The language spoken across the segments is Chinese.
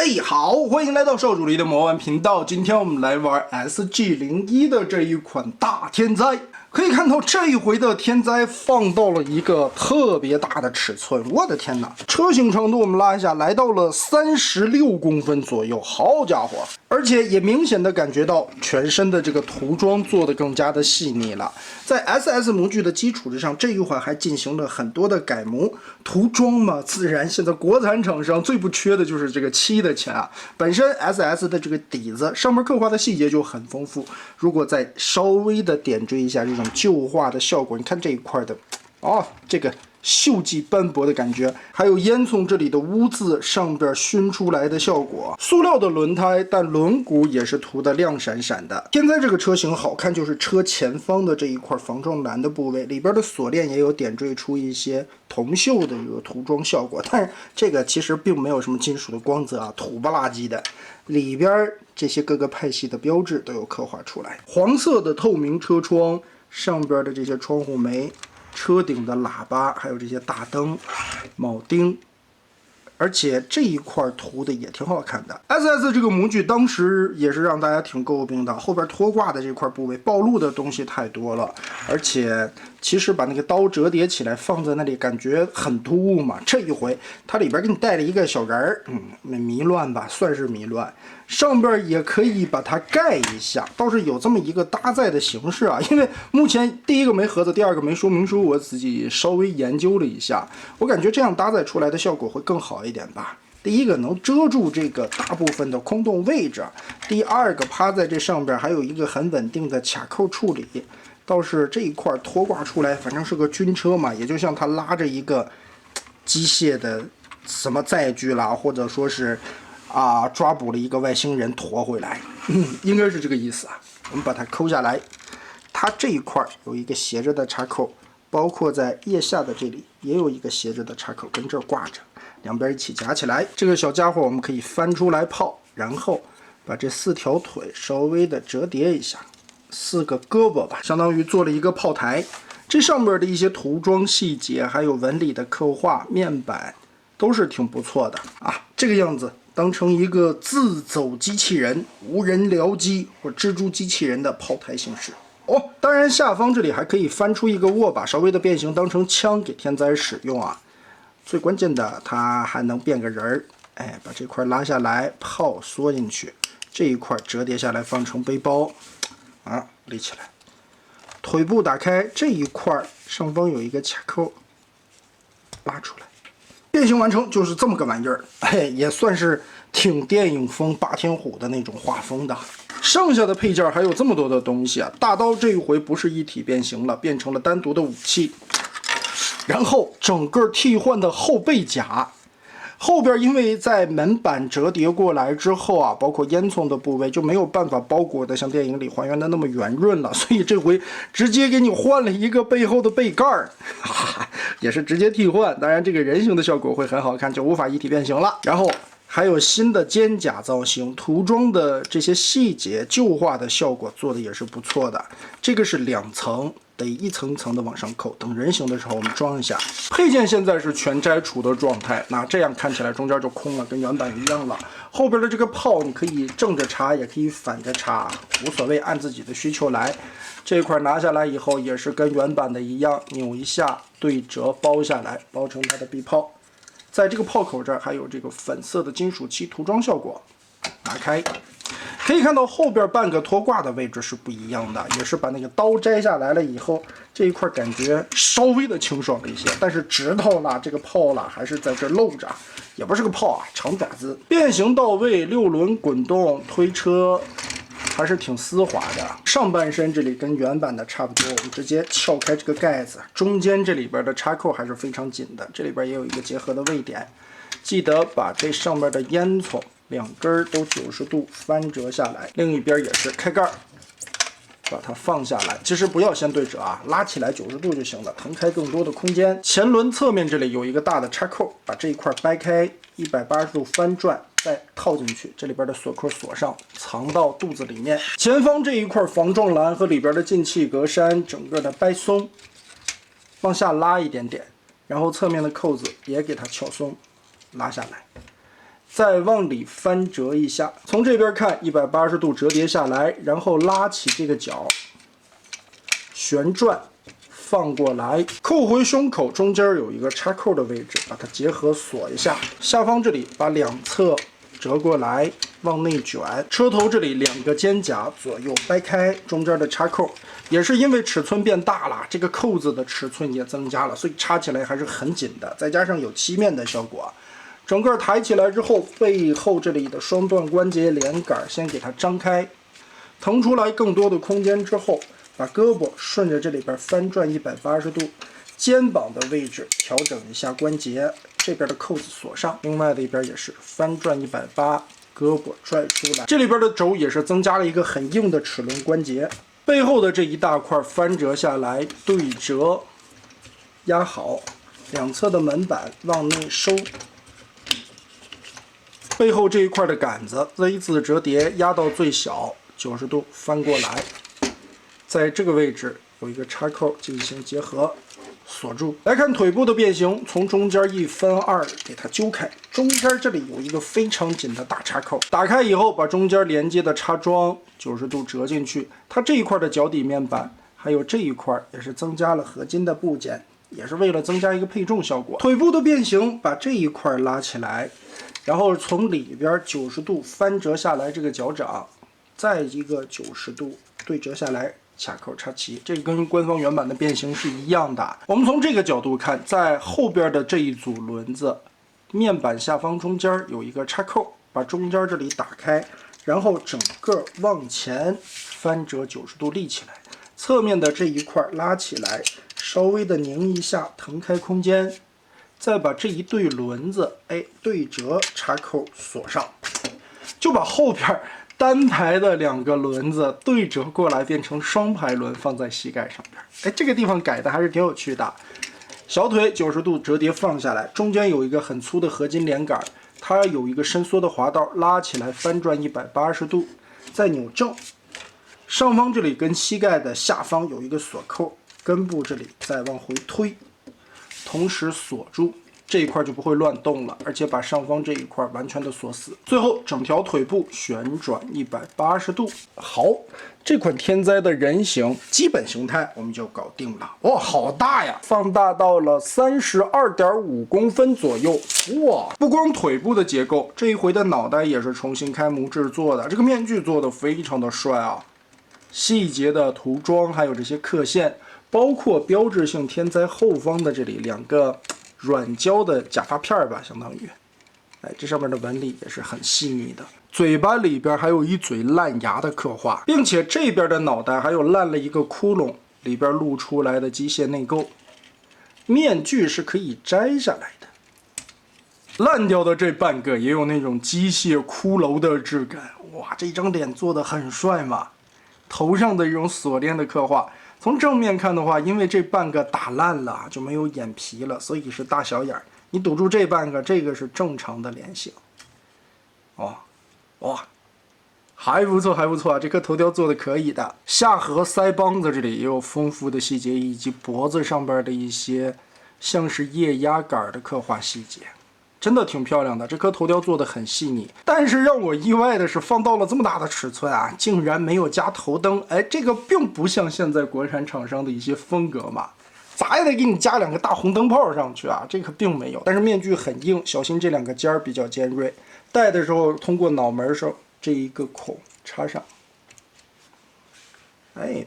嘿，好，歡迎來到少主離的魔玩頻道。今天我們來玩 SG01的這一款大天災。可以看到這一回的天災放到了一個特別大的尺寸，我的天哪！車型長度我們拉一下，來到了36公分左右，好家伙！而且也明顯的感覺到全身的這個塗裝做得更加的細膩了。在 SS 模具的基礎之上，這一款還進行了很多的改模。塗裝嘛，自然現在國產廠商最不缺的就是這個漆的錢啊。本身 SS 的這個底子上面刻畫的細節就很豐富，如果再稍微的點綴一下這種舊化的效果，你看這一塊的，這個鏽跡斑駁的感覺，還有烟囱這裡的污渍上邊熏出來的效果。塑料的輪胎，但輪毂也是塗得亮閃閃的。天災這個車型好看就是車前方的這一塊防撞欄的部位，裡邊的鎖鏈也有點綴出一些銅鏽的一個涂裝效果，但是這個其實並沒有什麼金屬的光澤啊，土不拉幾的。裡邊這些各個派系的標誌都有刻畫出来，黃色的透明車窗，上邊的這些窗戶楣。車頂的喇叭，還有這些大燈、鉚釘，而且這一塊涂的也挺好看的。SS 這個模具當時也是讓大家挺诟病的，後邊拖掛的這塊部位暴露的東西太多了，而且其實把那個刀折疊起來放在那裡，感覺很突兀嘛。這一回它裡邊給你帶了一個小人兒，迷亂吧，算是迷亂。上邊也可以把它蓋一下，倒是有這麼一個搭載的形式啊。因為目前第一個没盒子，第二個没說明書，我自己稍微研究了一下，我感覺這樣搭載出來的效果會更好一點吧。第一個能遮住這個大部分的空洞位置，第二個趴在這上邊還有一個很穩定的卡扣處理。倒是這一塊拖掛出來，反正是個軍車嘛，也就像它拉着一個機械的什麼載具啦，或者說是抓捕了一個外星人馱回来，應該是這個意思啊。我們把它摳下來，它這一塊有一個斜着的插扣，包括在腋下的這裡也有一個斜着的插口，跟這兒掛着，兩邊一起夾起來。這個小家伙我們可以翻出來泡，然後把這4條腿稍微的折疊一下，4個胳膊吧，相當於做了一個炮台。這上面的一些塗裝細節，還有紋理的刻畫、面板都是挺不錯的啊。這個樣子當成一個自走機器人、無人僚機或蜘蛛機器人的炮台形式。當然下方這裡還可以翻出一個握把，稍微的变形，當成槍給天災使用啊。最關鍵的，它還能變個人兒，把這塊拉下來，炮縮進去，這一塊折疊下來放成背包，立起來。腿部打開，這一塊上方有一個卡扣，拉出来。变形完成就是這麼個玩意兒，也算是挺電影風霸天虎的那種畫風的。剩下的配件還有這麼多的東西啊！大刀這一回不是一體變形了，變成了單獨的武器。然後整個替換的後背甲，後邊因為在门板折疊過來之後啊，包括烟囱的部位就沒有辦法包裹的像電影裡還原的那麼圓潤了，所以這回直接給你換了一個背後的背蓋也是直接替換。當然這個人形的效果会很好看，就无法一體變形了。然后还有新的肩甲造型，涂装的这些细节旧化的效果做的也是不错的。这个是2层，得一层层的往上扣，等人形的时候我们装一下。配件现在是全摘除的状态，那这样看起来中间就空了，跟原版一样了。后邊的這個炮你可以正着插，也可以反着插，無所謂，按自己的需求來。這塊拿下來以後也是跟原版的一樣，扭一下對折包下來，包成它的臂炮。在這個炮口這兒還有這個粉色的金屬漆塗裝效果。拿開，可以看到後邊半個拖掛的位置是不一樣的，也是把那個刀摘下來了以後，這一塊感覺稍微的清爽了一些，但是指頭啦，這個炮啦還是在這露着，也不是個炮啊，長爪子。變形到位，6輪滾動推車還是挺絲滑的。上半身這裡跟原版的差不多，我們直接撬開這個蓋子，中間這裡邊的插扣還是非常緊的，這裡邊也有一個結合的位點，記得把這上面的煙囱2根都90度翻折下來，另一邊也是開蓋，把它放下來。其實不要先對折啊，拉起來90度就行了，腾開更多的空間。前輪側面這裡有一個大的插扣，把這一塊掰開，180度翻轉，再套進去，這裡邊的鎖扣鎖上，藏到肚子裡面。前方這一塊防撞欄和裡邊的進氣格栅整個的掰鬆，往下拉一點點，然後側面的扣子也給它撬鬆，拉下來。再往裡翻折一下，從這邊看180度折疊下來，然後拉起這個角，旋轉放過來，扣回胸口，中間有一個插扣的位置，把它結合鎖一下。下方這裡把兩側折過來，往內卷。車頭這裡2個肩胛左右掰開，中間的插扣也是因為尺寸變大了，这個扣子的尺寸也增加了，所以插起來還是很緊的。再加上有漆面的效果，整個抬起来之後，背後這裡的雙段關節連桿先給它張開，騰出來更多的空間之後，把胳膊順着這裡邊翻轉180度，肩膀的位置調整一下關節，這邊的扣子鎖上，另外的一邊也是翻轉180，胳膊拽出來，這裡邊的軸也是增加了一個很硬的齒輪關節。背後的這一大塊翻折下來，對折壓好，兩側的門板往內收，背後這一塊的杆子 Z 字折疊壓到最小，90度翻過來。在這個位置有一個插扣進行結合，鎖住。來看腿部的变形，從中間1分2給它揪開，中間這裡有一個非常緊的大插扣，打開以後把中間連接的插樁90度折進去。它這一塊的腳底面板還有这一塊也是增加了合金的部件，也是為了增加一個配重效果。腿部的变形，把這一塊拉起來，然後從裡邊90度翻折下來這個腳掌，再一個90度對折下來。卡扣插齊，這跟官方原版的变形是一樣的。我們從這個角度看，在後邊的這一組輪子面板下方中間有一個插扣，把中間這裡打開，然後整個往前翻折90度立起來，側面的這一塊拉起來，稍微的擰一下，騰開空間，再把這一對輪子對折插扣鎖上，就把後邊單排的2個輪子對折過來，变成雙排輪放在膝蓋上邊。這個地方改的還是挺有趣的。小腿90度折疊放下來，中間有一個很粗的合金連桿，它有一個伸縮的滑道，拉起來翻轉180度，再扭正。上方這裡跟膝蓋的下方有一個鎖扣，根部這裡再往回推，同時鎖住。這一塊就不會亂動了，而且把上方這一塊完全的鎖死。最後整條腿部旋轉180度。好，這款天災的人形基本形態我們就搞定了。哇，好大呀！放大到了32.5公分左右。哇，不光腿部的結構，這一回的腦袋也是重新開模制作的。這個面具做的非常的帥啊，細節的塗裝還有這些刻線，包括標誌性天災後方的這裡2個。軟膠的假髮片吧，相當於，這上面的紋理也是很細膩的。嘴巴裡邊還有一嘴爛牙的刻畫，並且這邊的腦袋還有爛了一個窟窿，裡邊露出來的機械內構。面具是可以摘下來的，爛掉的這半個也有那種機械骷髏的質感。哇，這張臉做得很帥嘛，頭上的這種鎖鏈的刻畫。從正面看的話，因為這半個打爛了，就沒有眼皮了，所以是大小眼。你堵住這半個，這個是正常的臉型。哇，還不錯，還不錯啊！這顆頭雕做的可以的。下頜、腮幫子這裡也有豐富的細節，以及脖子上邊的一些像是液壓桿的刻畫細節。真的挺漂亮的，這顆頭雕做的很細膩，但是讓我意外的是，放到了這麼大的尺寸啊，竟然沒有加頭燈。這個並不像現在國產廠商的一些風格嘛，咋也得給你加2個大紅燈泡上去啊，這個並沒有。但是面具很硬，小心這2個尖兒比較尖銳，戴的時候通過腦門上這一個孔插上。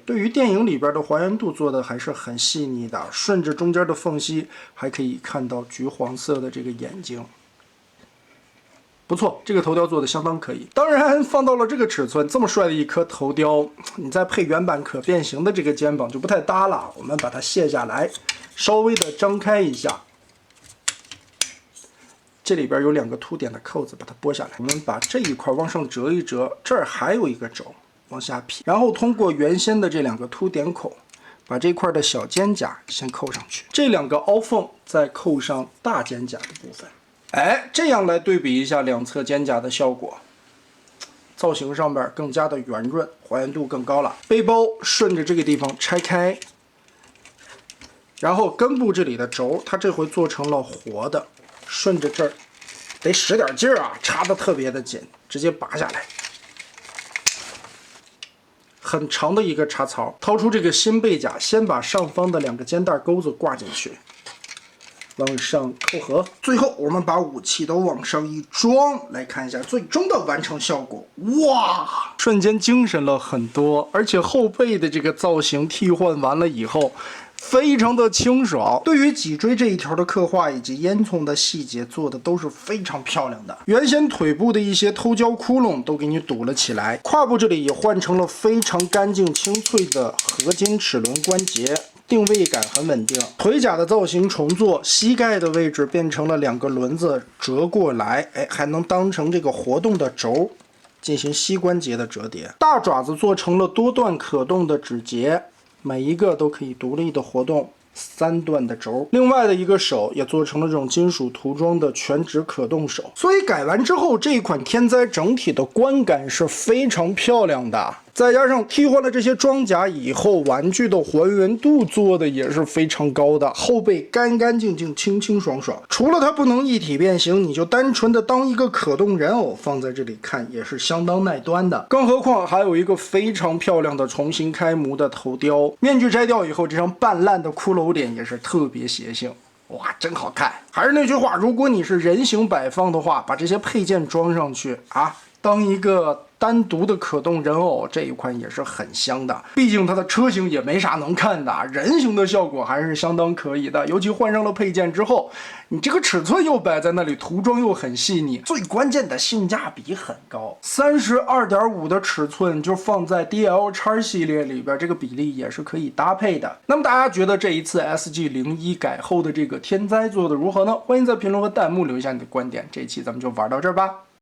对於電影裡邊的還原度做的還是很細膩的，順着中間的縫隙還可以看到橘黃色的這個眼睛，不錯，這個頭雕做的相當可以。當然，放到了這個尺寸，這麼帥的一顆頭雕，你再配原版可變形的這個肩膀就不太搭了。我們把它卸下來，稍微的張開一下，這裡邊有2個凸點的扣子，把它拨下來。我們把這一塊往上折一折，這兒還有一個軸。往下劈，然後通過原先的這2個凸點孔，把這塊的小肩胛先扣上去，這2個凹縫再扣上大肩胛的部分。這樣來對比一下2側肩胛的效果，造型上面更加的圓潤，還原度更高了。背包順着這個地方拆開，然後根部這裡的軸，它這回做成了活的，順着這兒得使點勁儿啊，插得特別的緊，直接拔下来。很长的一个插槽，掏出这个新背甲，先把上方的2个肩带钩子挂进去，往上扣合。最后我们把武器都往上一装，来看一下最终的完成效果。哇，瞬间精神了很多，而且后背的这个造型替换完了以后，非常的清爽。对于脊椎这一条的刻畫以及烟囱的細節做的都是非常漂亮的。原先腿部的一些偷胶窟窿都給你堵了起來，胯部這裡也換成了非常乾淨清脆的合金齒輪關節。定位感很穩定，腿甲的造型重做，膝蓋的位置變成了2個輪子折過來，還能當成這個活動的軸，進行膝關節的折疊。大爪子做成了多段可動的指節，每一個都可以獨立的活動，3段的軸。另外的一個手也做成了這種金屬塗裝的全指可動手。所以改完之後，這一款天災整體的觀感是非常漂亮的。再加上替換了這些裝甲以後，玩具的還原度做的也是非常高的，後背乾乾淨淨、清清爽爽。除了它不能一體變形，你就單純的當一個可動人偶放在這裡看，也是相當耐端的。更何況還有一個非常漂亮的重新開模的頭雕，面具摘掉以後，這張半爛的骷髏臉也是特別邪性。哇，真好看！還是那句話，如果你是人形擺放的話，把這些配件裝上去啊，當一個單獨的可動人偶，這一款也是很香的。畢竟它的車型也沒啥能看的，人形的效果還是相當可以的。尤其換上了配件之後，你這個尺寸又擺在那裡，塗裝又很細膩，最關鍵的性價比很高。32.5的尺寸就放在 DL-X 系列裡邊，這個比例也是可以搭配的。那麼大家覺得這一次 SG-01改後的這個天災做的如何呢？歡迎在評論和彈幕留下你的觀點。這一期咱們就玩到這兒吧。